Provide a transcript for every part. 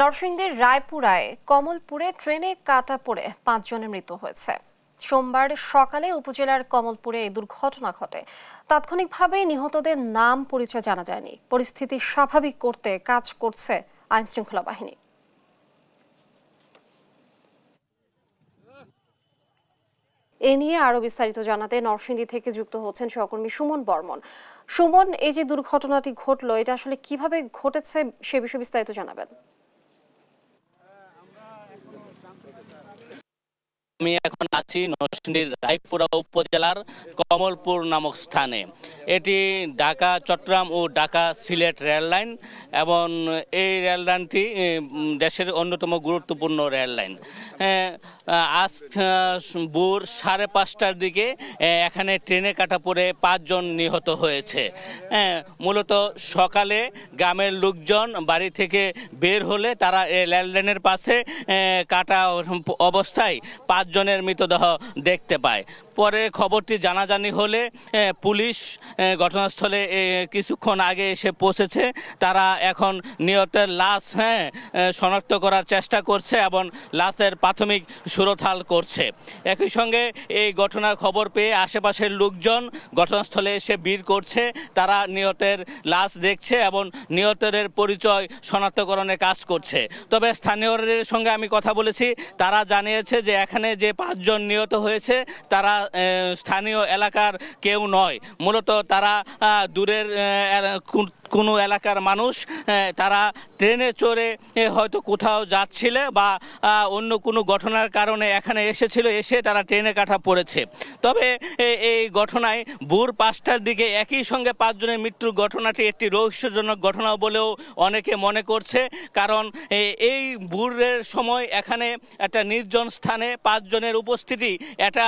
নরসিংদীর রায়পুরায় কমলপুরে ট্রেনে কাটা পড়ে ৫ জনের মৃত্যু হয়েছে। সোমবার সকালে উপজেলার কমলপুরে এই দুর্ঘটনা ঘটে। তাৎক্ষণিকভাবে নিহতদের নাম পরিচয় জানা যায়নি। পরিস্থিতি স্বাভাবিক করতে কাজ করছে আইনশৃঙ্খলা বাহিনী। এ নিয়ে আরো বিস্তারিত জানাতে নরসিংদী থেকে যুক্ত হচ্ছেন সহকর্মী সুমন বর্মন। সুমন, এই যে দুর্ঘটনাটি ঘটলো, এটা আসলে কিভাবে ঘটেছে সে বিষয়ে বিস্তারিত জানাবেন। আমি এখন আছি নরসিংদীর রায়পুরা উপজেলার কমলপুর নামক স্থানে। এটি ঢাকা চট্টগ্রাম ও ঢাকা সিলেট রেললাইন এবং এই রেললাইনটি দেশের অন্যতম গুরুত্বপূর্ণ রেললাইন। আজ ভোর 5:30টার দিকে এখানে ট্রেনে কাটা পড়ে 5 জন নিহত হয়েছে। মূলত সকালে গ্রামের লোকজন বাড়ি থেকে বের হলে তারা রেললাইনের পাশে কাটা অবস্থায় 5 জনের মৃতদেহ দেখতে পায়। পরে খবরটি জানাজানি হলে পুলিশ ঘটনাস্থলে কিছুক্ষণ আগে এসে পৌঁছেছে। তারা এখন নিহতের লাশ শনাক্ত করার চেষ্টা করছে এবং লাশের প্রাথমিক সুরতাল করছে। একই সঙ্গে এই ঘটনার খবর পেয়ে আশেপাশের লোকজন ঘটনাস্থলে এসে ভিড় করছে। তারা নিহতের লাশ দেখছে এবং নিহতের পরিচয় শনাক্তকরণে কাজ করছে। তবে স্থানীয়দের সঙ্গে আমি কথা বলেছি, তারা জানিয়েছে যে এখানে যে 5 জন নিহত হয়েছে তারা স্থানীয় এলাকার কেউ নয়। মূলত তারা দূরের কোনো এলাকার মানুষ। তারা ট্রেনে চড়ে হয়তো কোথাও যাচ্ছিল বা অন্য কোনো ঘটনার কারণে এখানে এসেছিল, এসে তারা ট্রেনে কাটা পড়েছে। তবে এই ঘটনায় ভোর 5টার দিকে একই সঙ্গে 5 জনের মৃত্যুর ঘটনাটি একটি রহস্যজনক ঘটনা বলেও অনেকে মনে করছে। কারণ এই ভোরের সময় এখানে একটা নির্জন স্থানে 5 জনের উপস্থিতি এটা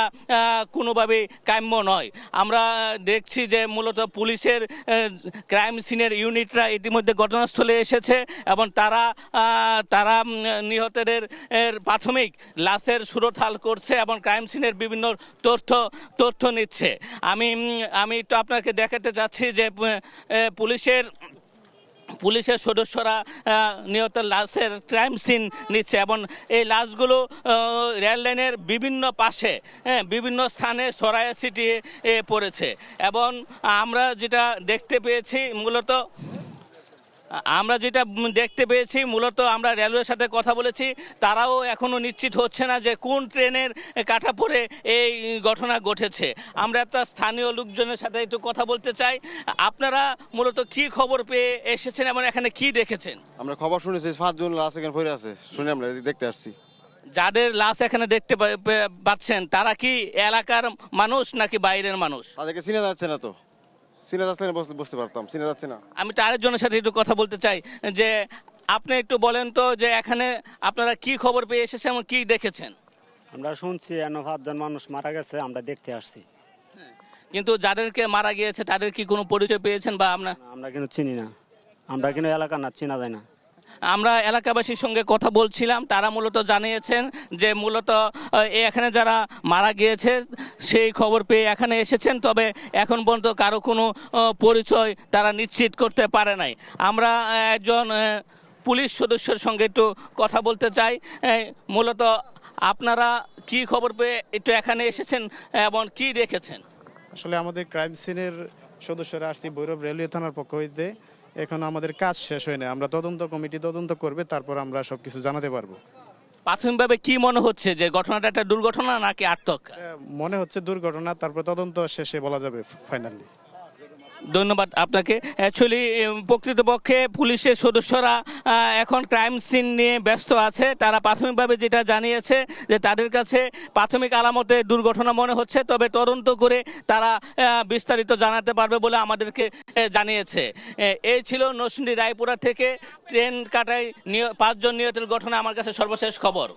কোনোভাবেই কাম্য নয়। আমরা দেখছি যে মূলত পুলিশের ক্রাইম সিনের ইউনিটরা ইতিমধ্যে ঘটনাস্থলে এসেছে এবং তারা নিহতদের প্রাথমিক লাশের সুরতাল করছে এবং ক্রাইম সিনের বিভিন্ন তথ্য নিচ্ছে। আমি একটু আপনাকে দেখাতে চাচ্ছি যে পুলিশের সদস্যরা নিহত লাশের ক্রাইম সিন নিচ্ছে এবং এই লাশগুলো রেল লাইনের বিভিন্ন পাশে বিভিন্ন স্থানে ছড়ায় ছিটিয়ে পড়েছে। এবং আমরা যেটা দেখতে পেয়েছি মূলত আমরা রেলওয়ের সাথে কথা বলেছি, তারাও এখনও নিশ্চিত হচ্ছে না যে কোন ট্রেনের কাটা পড়ে এই ঘটনা ঘটেছে। আমরা একটা স্থানীয় লোকজনের সাথে একটু কথা বলতে চাই। আপনারা মূলত কি খবর পেয়ে এসেছেন এবং এখানে কি দেখেছেন? আমরা খবর শুনেছি 5 জন লাশ এখানে পড়ে আছে, শুনে আমরা দেখতে আসছি। যাদের লাশ এখানে দেখতে পাচ্ছেন তারা কি এলাকার মানুষ নাকি বাইরের মানুষ? তাদেরকে চিনা যাচ্ছে না, তো চিনা যাচ্ছে না, বুঝতে পারতাম, চিনা যাচ্ছে না। আমি তো আরেকজনের সাথে একটু কথা বলতে চাই যে আপনি একটু বলেন তো যে এখানে আপনারা কি খবর পেয়ে এসেছেন এবং কি দেখেছেন? আমরা শুনছি 5 জন মানুষ মারা গেছে, আমরা দেখতে আসছি। কিন্তু যাদেরকে মারা গিয়েছে তাদের কি কোনো পরিচয় পেয়েছেন বা আমরা কিন্তু চিনি না, আমরা কিন্তু এলাকা না, চিনা যায় না। আমরা এলাকাবাসীর সঙ্গে কথা বলছিলাম, তারা মূলত জানিয়েছেন যে মূলত এখানে যারা মারা গিয়েছে সেই খবর পেয়ে এখানে এসেছেন, তবে এখন পর্যন্ত কারো কোনো পরিচয় তারা নিশ্চিত করতে পারে নাই। আমরা একজন পুলিশ সদস্যের সঙ্গে একটু কথা বলতে চাই। মূলত আপনারা কি খবর পেয়ে একটু এখানে এসেছেন এবং কি দেখেছেন? আসলে আমাদের ক্রাইম সিনের সদস্যরা আসছি ভৈরব রেলওয়ে থানার পক্ষ হইতে। এখন আমাদের কাজ শেষ হয় না, আমরা কমিটি তদন্ত করবে, তারপর আমরা সবকিছু জানাতে পারবো। প্রাথমিকভাবে কি মনে হচ্ছে যে ঘটনাটা একটা দুর্ঘটনা নাকি আত্মহত্যা? মনে হচ্ছে দুর্ঘটনা, তারপর তদন্ত শেষে বলা যাবে ফাইনালি। ধন্যবাদ আপনাকে। অ্যাকচুয়ালি প্রকৃতপক্ষে পুলিশের সদস্যরা এখন ক্রাইম সিন নিয়ে ব্যস্ত আছে। তারা প্রাথমিকভাবে যেটা জানিয়েছে যে তাদের কাছে প্রাথমিক আলামতে দুর্ঘটনা মনে হচ্ছে, তবে তদন্ত করে তারা বিস্তারিত জানাতে পারবে বলে আমাদেরকে জানিয়েছে। এই ছিল নরসিংদী রায়পুরা থেকে ট্রেন কাটায় 5 জন নিহতের ঘটনা আমার কাছে সর্বশেষ খবর।